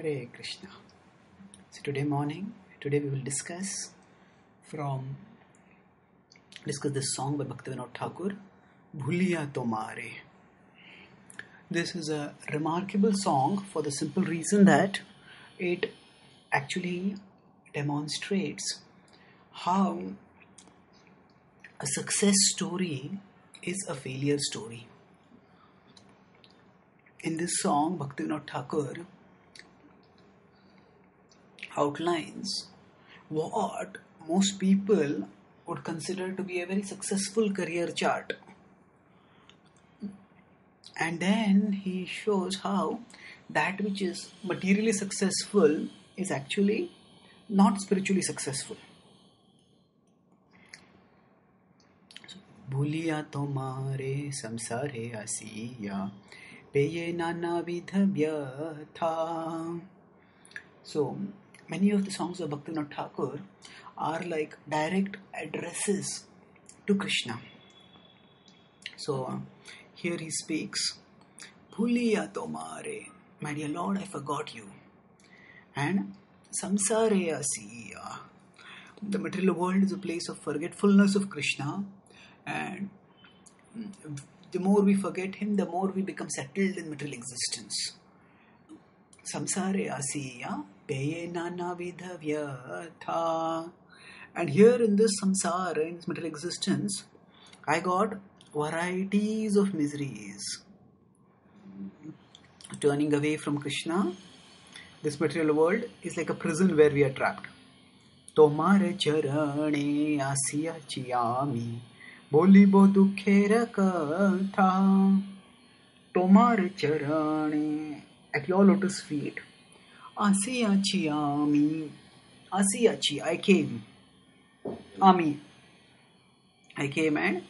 Hare Krishna. So today we will discuss this song by Bhaktivinoda Thakur, Bhuliya Tomare. This is a remarkable song for the simple reason that it actually demonstrates how a success story is a failure story. In this song, Bhaktivinoda Thakur outlines what most people would consider to be a very successful career chart. And then he shows how that which is materially successful is actually not spiritually successful. Bhuliya Tomare Samsare Asiya Peye Nana Vidha Vyatha. So, many of the songs of Bhaktivinoda Thakur are like direct addresses to Krishna. So, here he speaks, Bhuliya Tomare, my dear Lord, I forgot you. And Samsare Asiya, the material world is a place of forgetfulness of Krishna, and the more we forget him, the more we become settled in material existence. Samsare Asiya Peye Nana Vidha Vyatha. And here in this samsara, in this material existence, I got varieties of miseries. Turning away from Krishna, this material world is like a prison where we are trapped. Tomare charane asiya chiyami bolibo dukhera katha. Tomare charane, at your lotus feet. Asiya chiyami, asiyachi, I came. Ami, I came and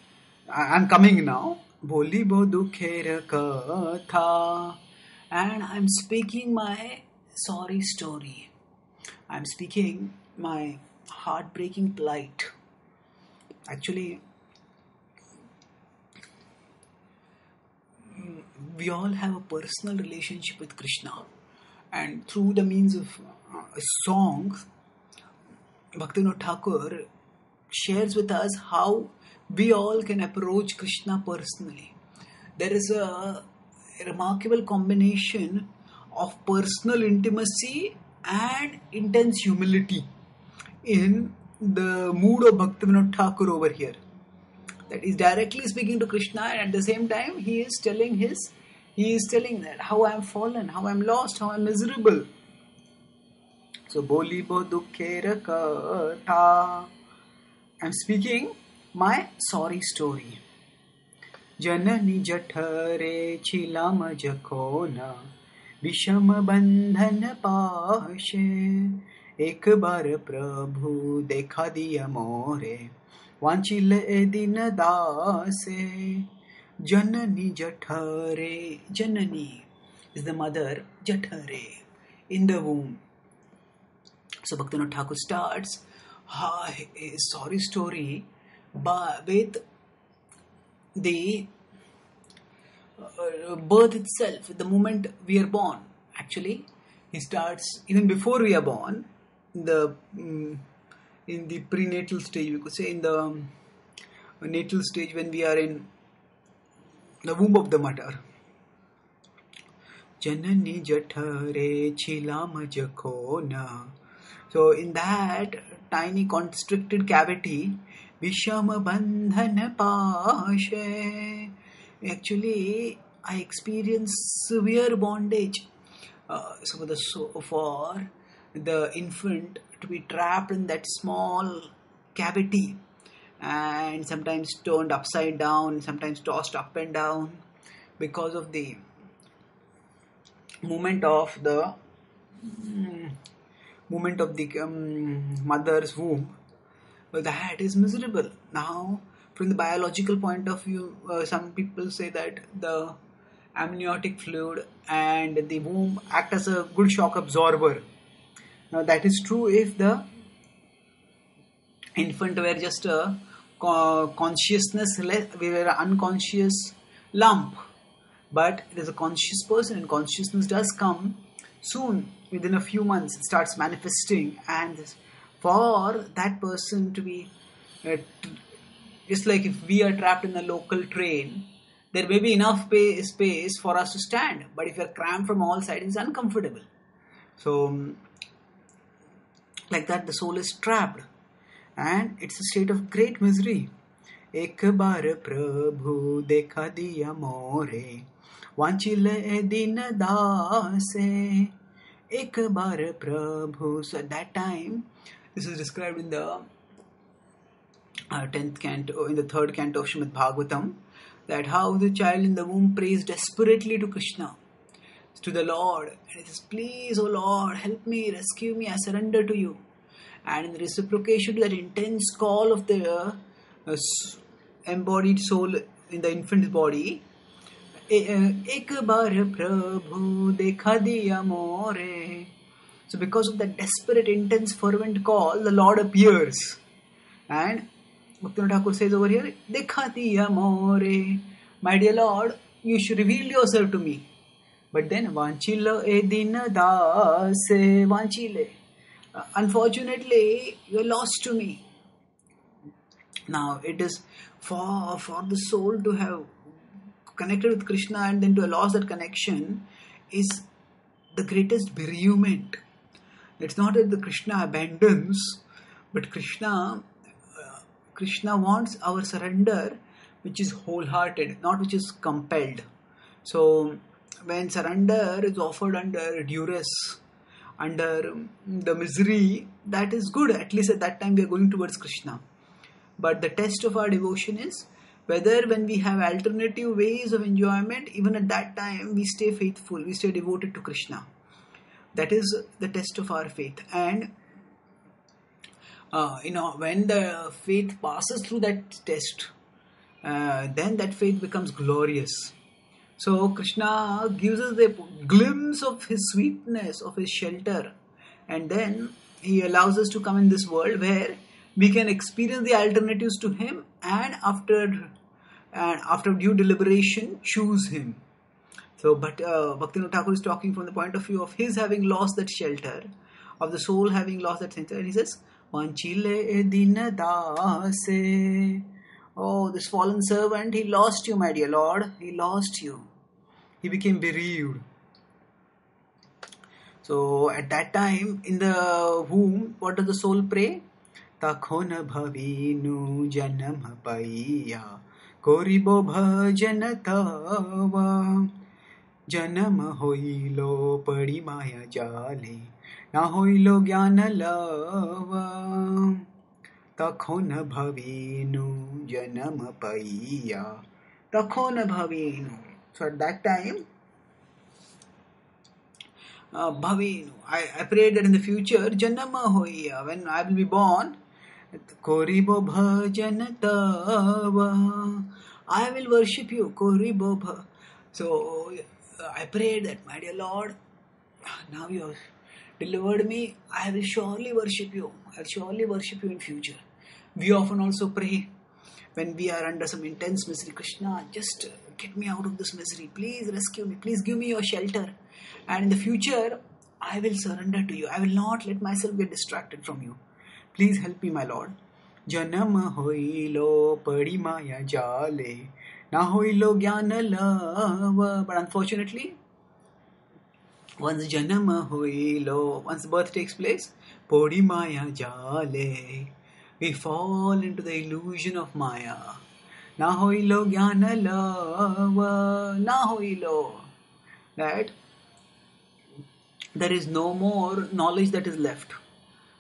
I'm coming now. Bolibo dukhera katha. And I'm speaking my sorry story. I'm speaking my heartbreaking plight. Actually, we all have a personal relationship with Krishna. And through the means of songs, Bhaktivinoda Thakur shares with us how we all can approach Krishna personally. There is a remarkable combination of personal intimacy and intense humility in the mood of Bhaktivinoda Thakur over here. That is directly speaking to Krishna, and at the same time he is telling that how I am fallen, how I am lost, how I am miserable. So Bolibo Dukhera Katha. I am speaking my sorry story. Janani Jathare Chilama Jakona Visham Bandhana Pashe Ek Bar Prabhu Dekha Diya More Vanchile Edina Dase. Janani Jathare. Janani is the mother, Jathare, in the womb. So Bhaktivinoda Thakur starts his sorry story with the birth itself, the moment we are born. Actually, he starts even before we are born, in the prenatal stage, we could say, in the natal stage, when we are in the womb of the mother. Janani Jathare Chilama Jakona. So in that tiny constricted cavity, Vishama Bandhana Pashe, actually I experienced severe bondage. For the infant to be trapped in that small cavity and sometimes turned upside down, sometimes tossed up and down because of the movement of the mother's womb. That is miserable. Now, from the biological point of view, some people say that the amniotic fluid and the womb act as a good shock absorber. Now, that is true if the infant were just a consciousness, we were an unconscious lump. But it is a conscious person, and consciousness does come soon within a few months it starts manifesting, and for that person to be just like if we are trapped in a local train, there may be enough space for us to stand, but if we are cramped from all sides, it's uncomfortable. So like that, the soul is trapped, and it's a state of great misery. एक बार प्रभु देखा दिया मोरे, वांछिले दिन दासे. एक बार प्रभु. So at that time, this is described in the 10th canto, in the 3rd canto of Srimad Bhagavatam, that how the child in the womb prays desperately to Krishna, to the Lord, and it says, please, O Lord, help me, rescue me, I surrender to you. And in the reciprocation to that intense call of the embodied soul in the infant's body, ek baar prabhu dekha diya more. So because of that desperate, intense, fervent call, the Lord appears. And Bhaktivinoda Thakur says over here, dekha diya more. My dear Lord, you should reveal yourself to me. But then, vanchilo e din dase, vanchile. Unfortunately, you are lost to me. Now, it is for the soul to have connected with Krishna and then to have lost that connection is the greatest bereavement. It's not that the Krishna abandons, but Krishna wants our surrender, which is wholehearted, not which is compelled. So, when surrender is offered under duress, under the misery, that is good. At least at that time we are going towards Krishna. But the test of our devotion is whether when we have alternative ways of enjoyment, even at that time we stay faithful, we stay devoted to Krishna. That is the test of our faith. And when the faith passes through that test, then that faith becomes glorious. So Krishna gives us a glimpse of His sweetness, of His shelter, and then He allows us to come in this world where we can experience the alternatives to Him, and after due deliberation choose Him. So, but Bhaktivinoda Thakur is talking from the point of view of his having lost that shelter, of the soul having lost that shelter, and he says, "Vanchile din dase." Oh, this fallen servant, he lost you, my dear Lord. He lost you. He became bereaved. So at that time, in the womb, what does the soul pray? Takhon bhavinu janam paiya koribo bhajan tava janam hoilo padi maya jale na hoilo jnana lava. Takhon bhavinu janam paiya. Takhon bhavinu. So at that time, bhavinu, I prayed that in the future, janama hoiya, when I will be born, koribo bhajan tava, I will worship you, koribo bha. So I prayed that, my dear Lord, now you have delivered me, I will surely worship you. I will surely worship you in future. We often also pray when we are under some intense misery, Krishna, just get me out of this misery. Please rescue me. Please give me your shelter. And in the future, I will surrender to you. I will not let myself get distracted from you. Please help me, my Lord. Janam hoilo padi maya jale, na hoilo jnana lava. But unfortunately, once janam hoilo, once birth takes place, padi maya jale, we fall into the illusion of Maya. Na hoilo jnana lava, na hoilo. That there is no more knowledge that is left.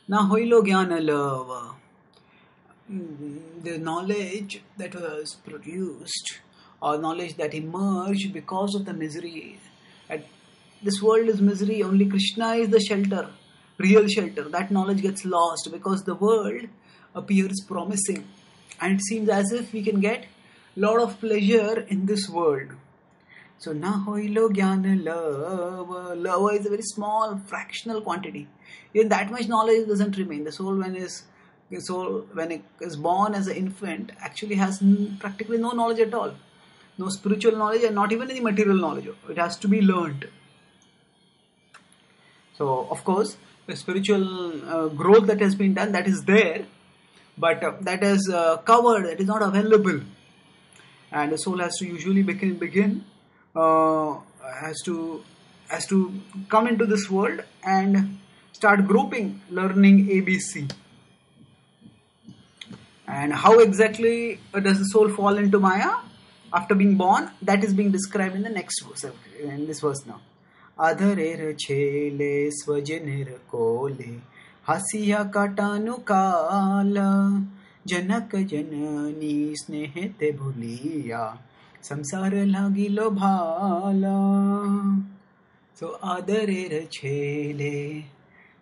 Na hoilo jnana lava. The knowledge that was produced, or knowledge that emerged because of the misery. This world is misery, only Krishna is the shelter, real shelter. That knowledge gets lost because the world appears promising, and it seems as if we can get a lot of pleasure in this world. So, na hoilo jnana lava. Lava is a very small, fractional quantity. Even that much knowledge doesn't remain. The soul, when it is born as an infant, actually has practically no knowledge at all. No spiritual knowledge, and not even any material knowledge. It has to be learned. So, of course, the spiritual growth that has been done, that is there, but that is covered, that is not available. And the soul has to usually begin uh, has to come into this world and start groping, learning ABC. And how exactly does the soul fall into Maya after being born? That is being described in the next verse, in this verse now. Adharer chele swajaner kole hasiya katanu kala जनक जननी स्नेहते भूलिया संसार लागिलो भाला. So Adarer chele.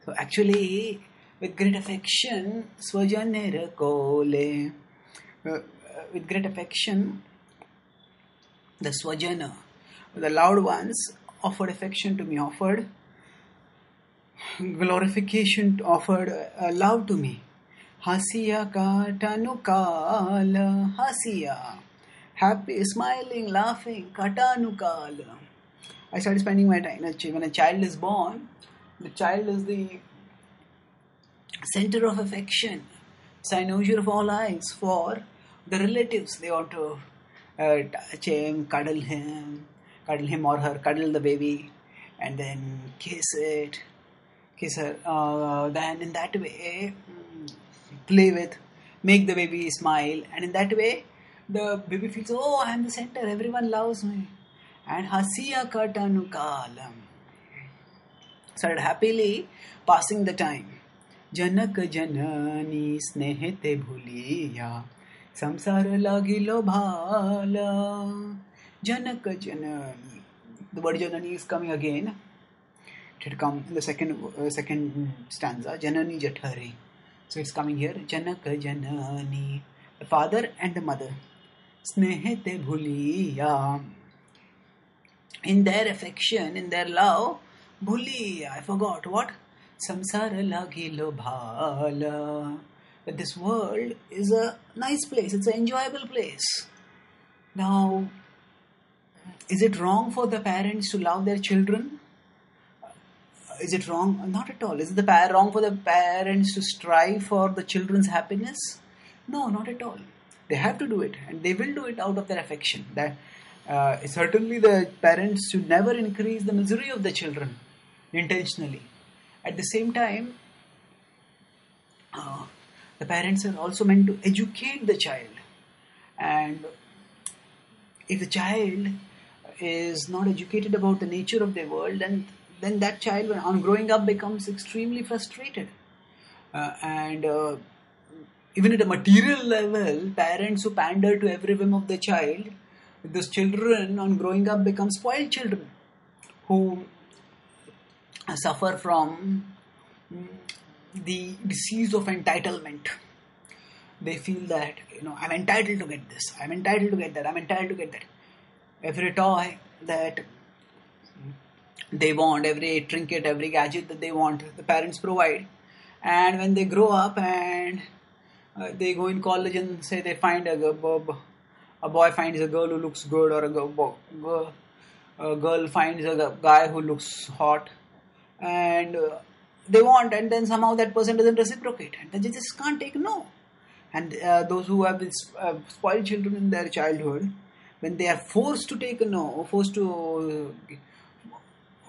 So actually, with great affection, Swajaner kole. With great affection, the Swajana, the loved ones, offered affection to me, offered glorification, offered love to me. Hasiya katanukala. Hasiya. Happy, smiling, laughing. Katanukala. I started spending my time. When a child is born, the child is the center of affection, cynosure of all eyes for the relatives. They want to touch him, cuddle him or her, cuddle the baby, and then kiss her. Then in that way, play with, make the baby smile, and in that way, the baby feels, oh, I am the center, everyone loves me. And hasiya katanukalam, started happily passing the time. जनक जननी स्नेहते भूलिया संसार लागilo bhala. Janak Janani. The word janani is coming again. It had come in the second stanza. Janani jathare. So it's coming here. Janaka janani. The father and the mother. Snehete bhuliya. In their affection, in their love, bhuliya. I forgot what? Samsara lagilo bhala. That this world is a nice place. It's an enjoyable place. Now, is it wrong for the parents to love their children? Is it wrong? Not at all. Is it wrong for the parents to strive for the children's happiness? No, not at all. They have to do it, and they will do it out of their affection. That certainly the parents should never increase the misery of the children intentionally. At the same time, the parents are also meant to educate the child. And if the child is not educated about the nature of the world, then that child, when on growing up, becomes extremely frustrated. And even at a material level, parents who pander to every whim of the child, those children on growing up become spoiled children who suffer from the disease of entitlement. They feel that, I'm entitled to get this, I'm entitled to get that, I'm entitled to get that. Every toy that they want, every trinket, every gadget that they want, the parents provide. And when they grow up and they go in college and say they find a boy finds a girl who looks good, or a girl finds a guy who looks hot, and they want, and then somehow that person doesn't reciprocate, and they just can't take no. And those who have been spoiled children in their childhood, when they are forced to take a no,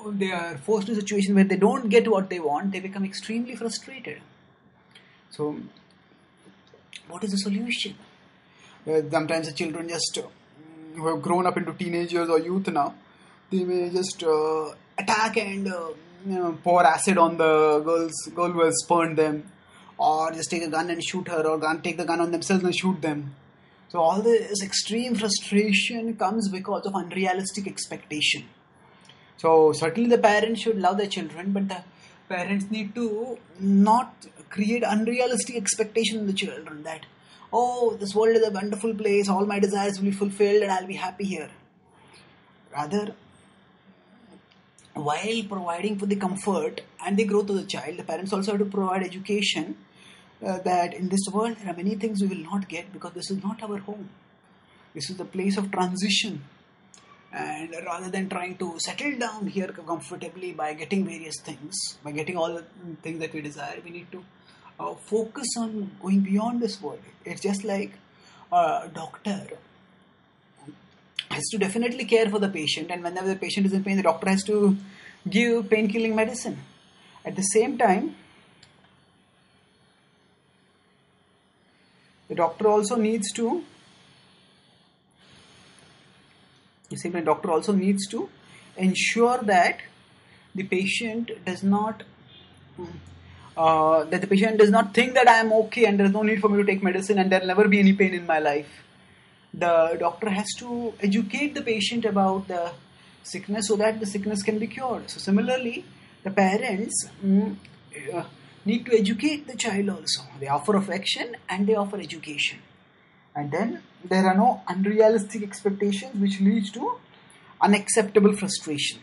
they are forced to a situation where they don't get what they want, they become extremely frustrated. So, what is the solution? Sometimes the children just who have grown up into teenagers or youth now, they may just attack and pour acid on the girl who has spurned them, or just take a gun and shoot her, or take the gun on themselves and shoot them. So all this extreme frustration comes because of unrealistic expectation. So certainly the parents should love their children, but the parents need to not create unrealistic expectation in the children that, oh, this world is a wonderful place, all my desires will be fulfilled and I'll be happy here. Rather, while providing for the comfort and the growth of the child, the parents also have to provide education that in this world there are many things we will not get because this is not our home. This is the place of transition. And rather than trying to settle down here comfortably by getting various things, by getting all the things that we desire, we need to focus on going beyond this world. It's just like a doctor has to definitely care for the patient, and whenever the patient is in pain, the doctor has to give pain-killing medicine. At the same time, the doctor also needs to ensure that the patient does not think that I am okay and there is no need for me to take medicine and there will never be any pain in my life. The doctor has to educate the patient about the sickness so that the sickness can be cured. So similarly, the parents need to educate the child also. They offer affection and they offer education. And then there are no unrealistic expectations which leads to unacceptable frustration.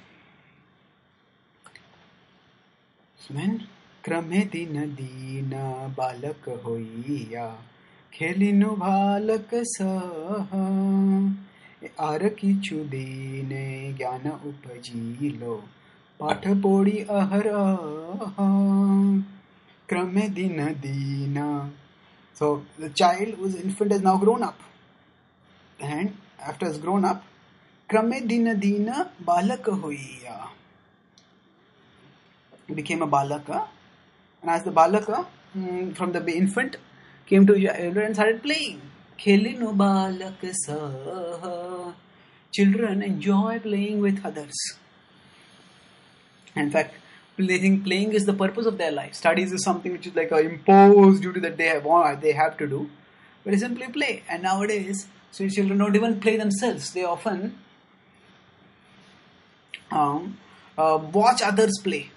When क्रमे दिन दीन बालक होइया खेलिनु बालक सह are किछु दीने ज्ञान उपजिलो पाठ पोड़ी अहरह क्रमे दिन दीना. So the child whose infant has now grown up, and after has grown up, क्रमे दिन दीन बालक होइया, became a balaka. And as the balaka, from the infant, came to elder and started playing. Khelinu balak sah. Children enjoy playing with others. In fact, playing is the purpose of their life. Studies is something which is like an imposed duty that they have to do. But they simply play. And nowadays, so children don't even play themselves. They often watch others play.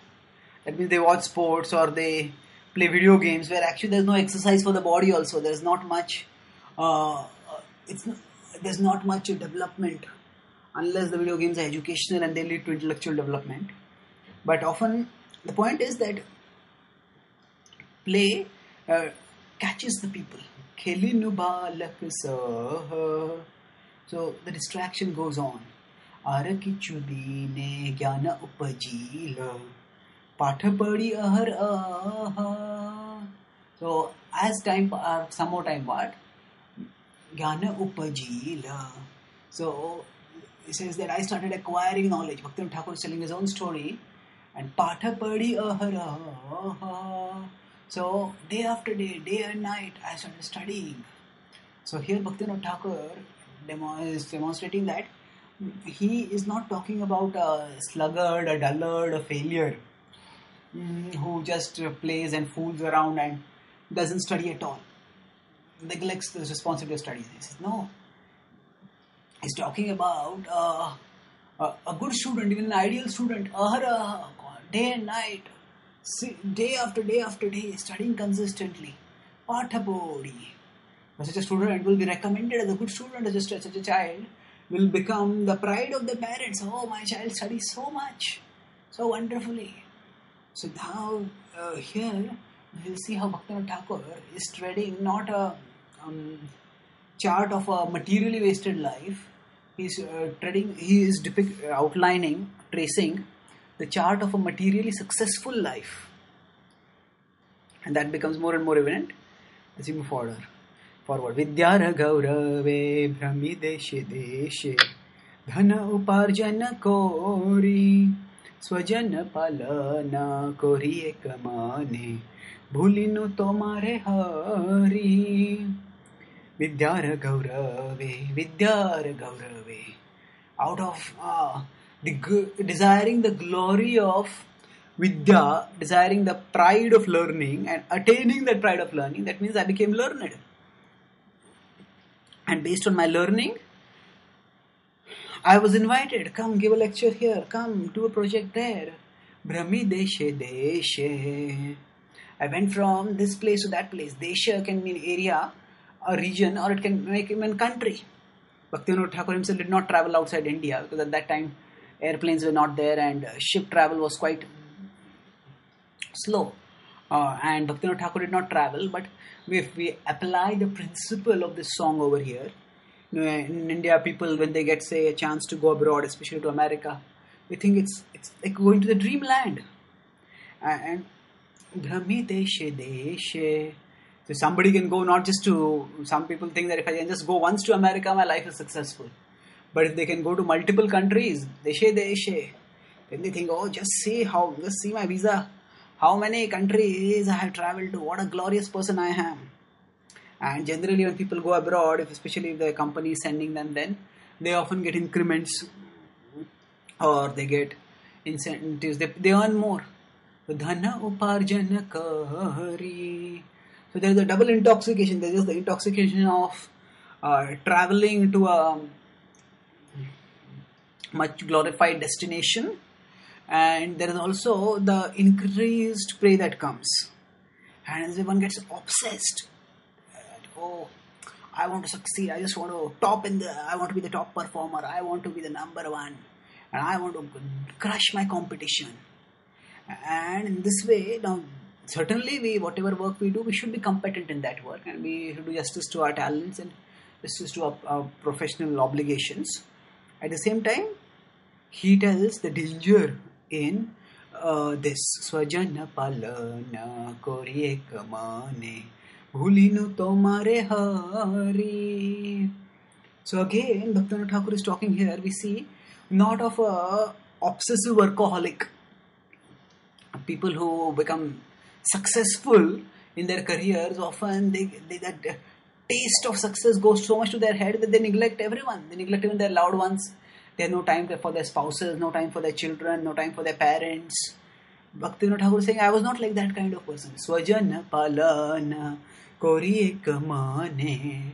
That means they watch sports or they play video games where actually there's no exercise for the body also. There's not much there's not much development unless the video games are educational and they lead to intellectual development. But often the point is that play catches the people. So the distraction goes on. So as time some more time what? Jnana upajila. So it says that I started acquiring knowledge. Bhaktivinoda Thakur is telling his own story. And patha padi ahara. So day after day, day and night, I started studying. So here Bhaktivinoda Thakur is demonstrating that he is not talking about a sluggard, a dullard, a failure who just plays and fools around and doesn't study at all, neglects the responsibility of studies. He says, no. He's talking about a good student, even an ideal student, day and night, day after day after day, studying consistently. Pathapodi. Such a student will be recommended as a good student, as such a child will become the pride of the parents. Oh, my child studies so much, so wonderfully. So now here we'll see how Bhaktivinoda Thakur is treading not a chart of a materially wasted life. He is outlining, tracing the chart of a materially successful life. And that becomes more and more evident as we move forward. Vidyara gaurave brahmi deshe deshe dhana uparjana kori स्वजन पालना कोरी एक माने भूलिनु तोमारे Hari विद्यार गौरवे. Out of desiring the glory of Vidya, desiring the pride of learning and attaining that pride of learning, that means I became learned. And based on my learning, I was invited, come give a lecture here, come do a project there. Brahmi deshe deshe. I went from this place to that place. Desha can mean area, a region, or it can mean country. Bhaktivinoda Thakur himself did not travel outside India because at that time airplanes were not there and ship travel was quite slow. And Bhaktivinoda Thakur did not travel, but if we apply the principle of this song over here, In India, people, when they get, say, a chance to go abroad, especially to America, we think it's like going to the dreamland. And Brahmi Deshe Deshe. So somebody can go not just to, some people think that if I can just go once to America, my life is successful. But if they can go to multiple countries, Deshe Deshe, then they think, oh, just see my visa, how many countries I have traveled to, what a glorious person I am. And generally when people go abroad, especially if the company is sending them, then they often get increments or they get incentives, they earn more. So dhana uparjana kari. So there is a double intoxication. There is the intoxication of traveling to a much glorified destination, and there is also the increased prey that comes, and everyone gets obsessed. Oh, I want to succeed. I just want to I want to be the top performer. I want to be the number one, and I want to crush my competition. And in this way, now certainly whatever work we do, we should be competent in that work, and we should do justice to our talents and justice to our professional obligations. At the same time, he tells the danger in this Swajana Palana Koriye Kamane Bhulinu Tomare Hare. So again, Bhaktivinoda Thakur is talking here. We see not of a obsessive workaholic. People who become successful in their careers, often that taste of success goes so much to their head that they neglect everyone. They neglect even their loved ones. They have no time for their spouses, no time for their children, no time for their parents. Bhaktivinoda Thakur is saying, I was not like that kind of person. Swajana palana koriye kamane.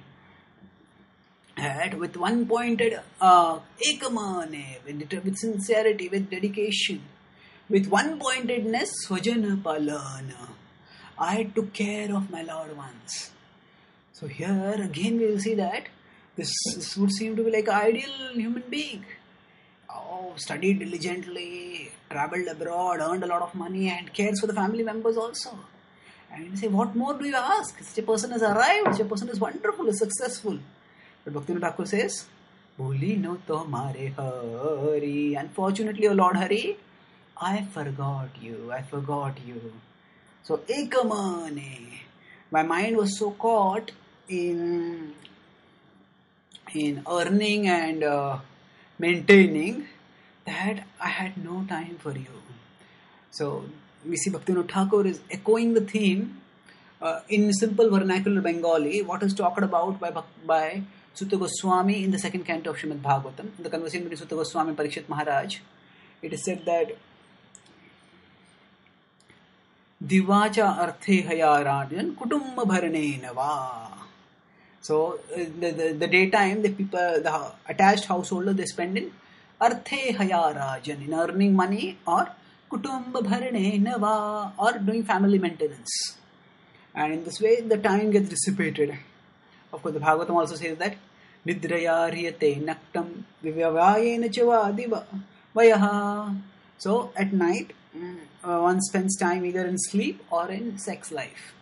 With one pointed ekamane, with sincerity, with dedication, with one pointedness, swajana palana. I took care of my loved ones. So here again we will see that this would seem to be like an ideal human being. Oh, studied diligently, traveled abroad, earned a lot of money, and cares for the family members also. And you say, what more do you ask? Such a person has arrived, such a person is wonderful, is successful. But Bhaktivinoda Thakur says, Bhuliya Tomare Hare. Unfortunately, O Lord Hare, I forgot you. So, ekamane. My mind was so caught in earning and maintaining that I had no time for you. So, we see Bhaktivinoda Thakur is echoing the theme in simple vernacular Bengali, what is talked about by Sutta Goswami in the second canto of Srimad Bhagavatam. In the conversation between Sutta Goswami and Parikshit Maharaj, it is said that Divacha arthe hayarajan kutumba bharane va. So the daytime, the attached householder, they spend in arthe hayarajan, in earning money, or kutumba bharane va, or doing family maintenance. And in this way, the time gets dissipated. Of course, the Bhagavatam also says that Nidraya riyate naktam vivyavayena chavadiva vayaha. So at night, one spends time either in sleep or in sex life.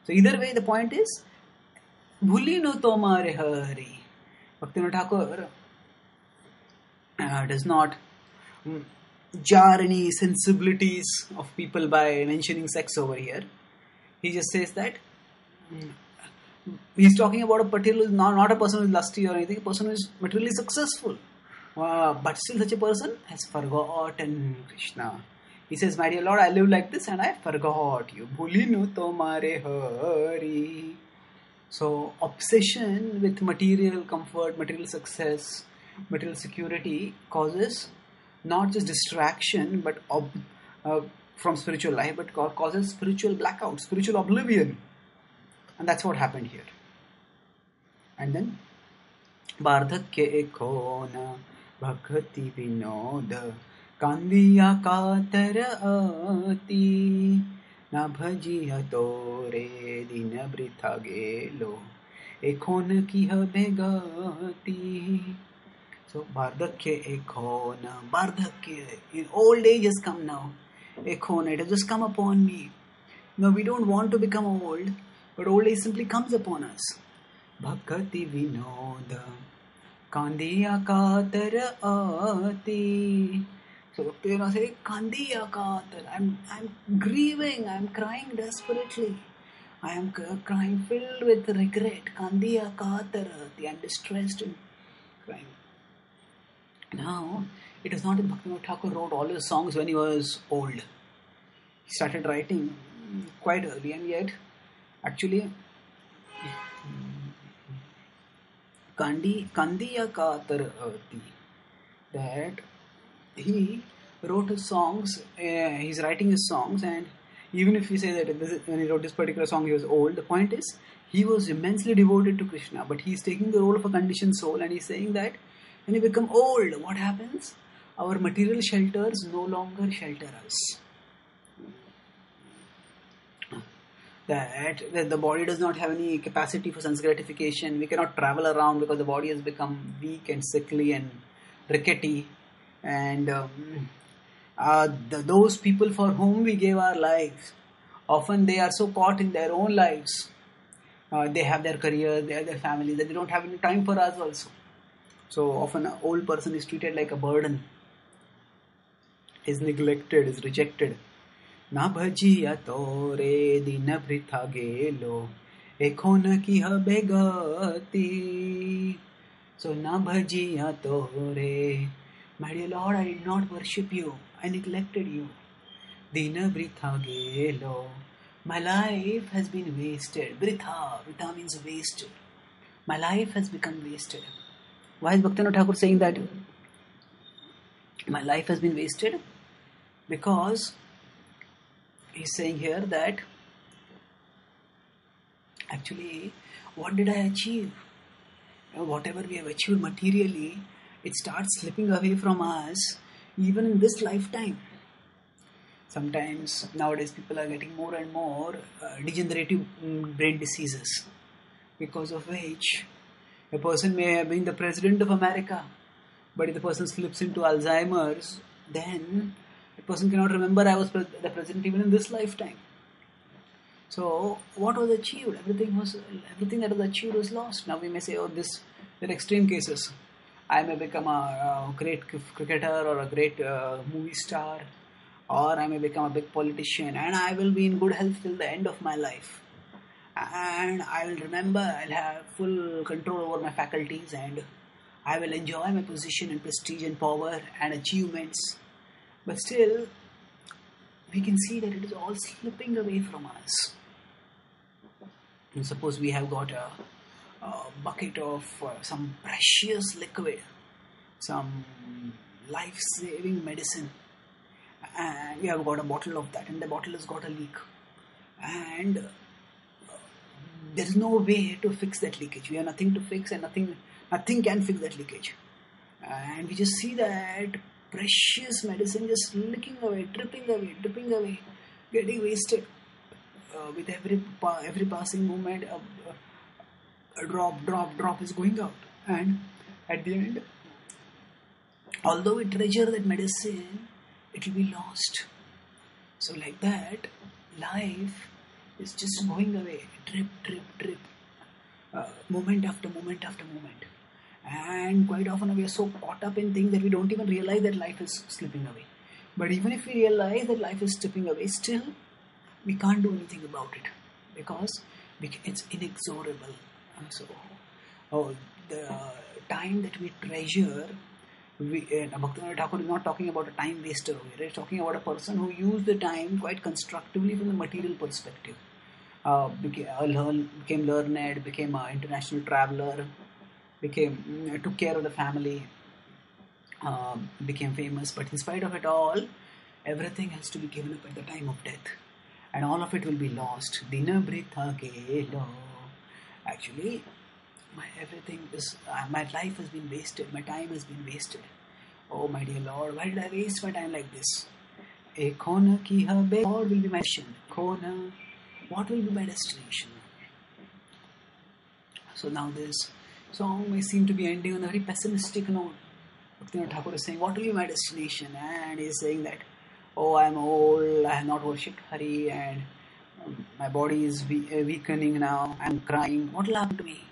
So either way, the point is, Bhulino Tomare Hare. Bhaktivinoda Thakur does not jar any sensibilities of people by mentioning sex over here. He just says that he's talking about a particular, not a person who is lusty or anything, a person who is materially successful. But still such a person has forgotten Krishna. He says, my dear Lord, I live like this and I forgot you. Bhulinu tomare hari. So obsession with material comfort, material success, material security causes not just distraction but from spiritual life, but causes spiritual blackout, spiritual oblivion. And that's what happened here. And then Bardhakya ekona bhakti vinoda kandiya katara ati na bhajiya tore dina britha gelo ekona kiha begati. So Bardhakya ekona, Bardhakya, in old age has come now. Ekona, it has just come upon me. No, we don't want to become old, but old age simply comes upon us. Bhakti vinoda. Kandiya katar aati. So say Kandiya katar. I'm grieving. I'm crying desperately. I am crying filled with regret. Kandiya katar aati. I'm distressed and crying. Now, it is not that Bhaktivinoda Thakur wrote all his songs when he was old. He started writing quite early, and yet, actually, Kandiya Katar Aati, that he wrote his songs, he's writing his songs, and even if we say that when he wrote this particular song he was old, the point is he was immensely devoted to Krishna, but he's taking the role of a conditioned soul, and he's saying that when you become old, what happens? Our material shelters no longer shelter us. That the body does not have any capacity for sense gratification. We cannot travel around because the body has become weak and sickly and rickety. And those people for whom we gave our lives, often they are so caught in their own lives. They have their career, they have their families, that they don't have any time for us also. So often an old person is treated like a burden, is neglected, is rejected. Na bhajiya tore din britha gelo, ekhon ki habe gati. So na bhajiya tore, my dear Lord, I did not worship you, I neglected you. Din britha gelo, my life has been wasted. Britha means wasted. My life has become wasted. Why is Bhaktivinoda Thakur saying that my life has been wasted? Because he's saying here that actually, what did I achieve? Whatever we have achieved materially, it starts slipping away from us even in this lifetime. Sometimes nowadays people are getting more and more degenerative brain diseases, because of which a person may have been the president of America, but if the person slips into Alzheimer's, then the person cannot remember I was the president even in this lifetime. So what was achieved? Everything that was achieved was lost. Now we may say, oh, there are extreme cases. I may become a great cricketer or a great movie star, or I may become a big politician, and I will be in good health till the end of my life. And I will remember, I'll have full control over my faculties, and I will enjoy my position and prestige and power and achievements. But still, we can see that it is all slipping away from us. And suppose we have got a bucket of some precious liquid, some life-saving medicine, and we have got a bottle of that, and the bottle has got a leak, and there is no way to fix that leakage. We have nothing to fix, and nothing can fix that leakage. And we just see that precious medicine just leaking away, dripping away, getting wasted. With every passing moment, a drop is going out, and at the end, although we treasure that medicine, it will be lost. So like that, life is just going away, drip, moment after moment after moment. And quite often we are so caught up in things that we don't even realize that life is slipping away. But even if we realize that life is slipping away, still we can't do anything about it, because it's inexorable. So the time that we treasure, Bhaktivinoda Thakur is not talking about a time waster over here. He's talking about a person who used the time quite constructively from the material perspective. Became learned, became an international traveler, took care of the family, became famous. But in spite of it all, everything has to be given up at the time of death, and all of it will be lost. Dina britha gelo. Actually, my life has been wasted. My time has been wasted. Oh my dear Lord, why did I waste my time like this? Ekhona ki habe. What will be my destination? Khona. What will be my destination? So now this song may seem to be ending on a very pessimistic note. Bhaktivinoda Thakur is saying, what will be my destination? And he is saying that, oh, I am old, I have not worshipped Hare, and my body is weakening now, I am crying, what will happen to me?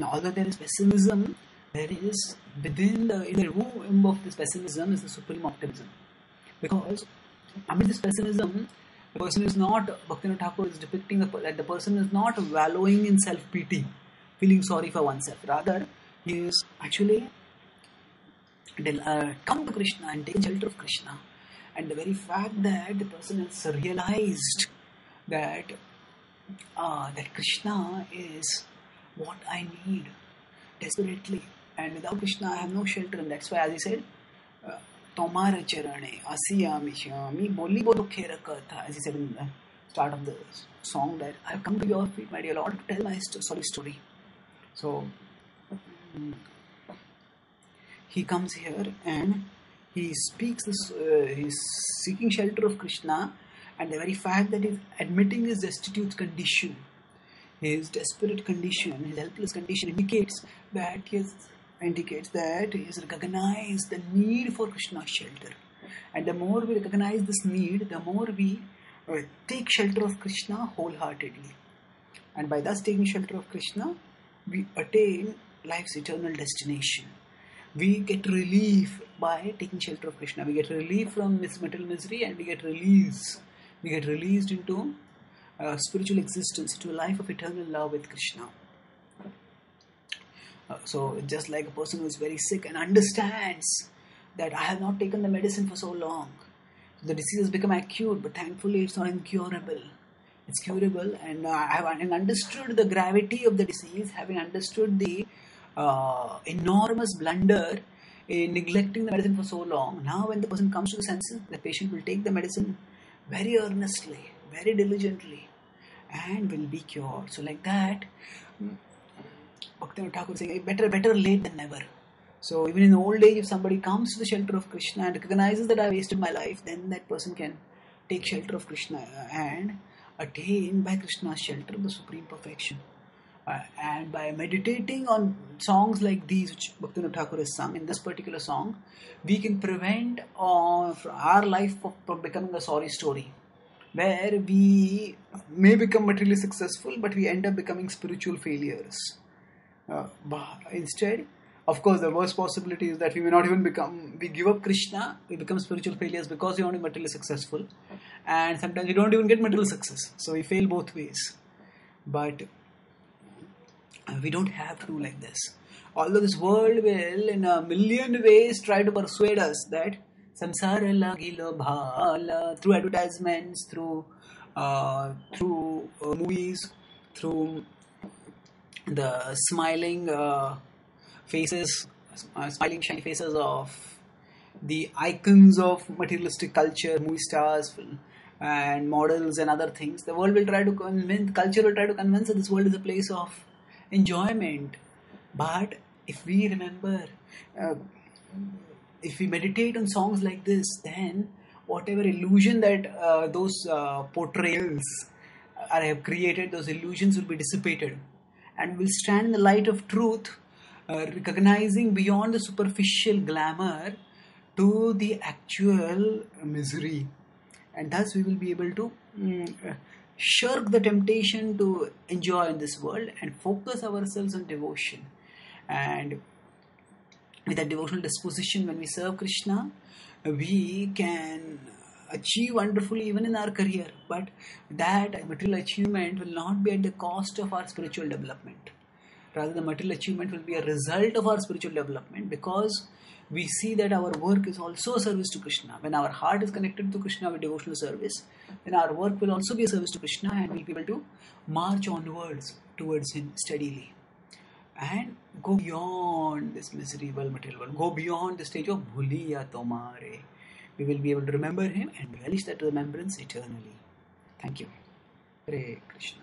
Although there is pessimism, there is within in the womb of this pessimism is the supreme optimism. Because amid this pessimism, the person is not, Bhaktivinoda Thakur is depicting that the person is not wallowing in self-pity, feeling sorry for oneself. Rather, he is actually come to Krishna and take shelter of Krishna. And the very fact that the person has realized that that Krishna is what I need desperately, and without Krishna I have no shelter. And that's why, as he said, Tomare Charane Asiyami Shami Bolli Bodukhe Rakatha, as he said in the start of the song, that I have come to your feet, my dear Lord, to tell my story. So he comes here and he speaks this, he's seeking shelter of Krishna, and the very fact that he's admitting his destitute condition, his desperate condition, his helpless condition indicates that he has recognized the need for Krishna's shelter. And the more we recognize this need, the more we take shelter of Krishna wholeheartedly. And by thus taking shelter of Krishna, we attain life's eternal destination. We get relief by taking shelter of Krishna. We get relief from this material misery, and we get released into spiritual existence, into a life of eternal love with Krishna. So just like a person who is very sick and understands that I have not taken the medicine for so long, the disease has become acute, but thankfully it's not incurable. It's curable, and having understood the gravity of the disease, having understood the enormous blunder in neglecting the medicine for so long, now when the person comes to the senses, the patient will take the medicine very earnestly, very diligently, and will be cured. So like that, Bhaktivinoda Thakur is saying, better late than never. So even in old age, if somebody comes to the shelter of Krishna and recognizes that I wasted my life, then that person can take shelter of Krishna and attain by Krishna's shelter the supreme perfection. And by meditating on songs like these, which Bhaktivinoda Thakur has sung in this particular song, we can prevent our life from becoming a sorry story, where we may become materially successful, but we end up becoming spiritual failures. Instead, of course, the worst possibility is that we may not even we give up Krishna, we become spiritual failures because we are only materially successful, and sometimes we don't even get material success, so we fail both ways. But we don't have to do like this. Although this world will in a million ways try to persuade us that samsara lagilo bhala, through advertisements, through movies, through the smiling faces, smiling shiny faces of the icons of materialistic culture, movie stars and models and other things. The world will try to culture will try to convince that this world is a place of enjoyment. But if we remember, if we meditate on songs like this, then whatever illusion that those portrayals have created, those illusions will be dissipated, and will stand in the light of truth, recognizing beyond the superficial glamour to the actual misery. And thus we will be able to shirk the temptation to enjoy in this world and focus ourselves on devotion. And with that devotional disposition, when we serve Krishna, we can achieve wonderfully even in our career. But that material achievement will not be at the cost of our spiritual development. Rather, the material achievement will be a result of our spiritual development, because we see that our work is also a service to Krishna. When our heart is connected to Krishna with devotional service, then our work will also be a service to Krishna, and we'll be able to march onwards towards Him steadily and go beyond this miserable material world, go beyond the stage of Bhuliya Tomare. We will be able to remember Him and relish that remembrance eternally. Thank you. Hare Krishna.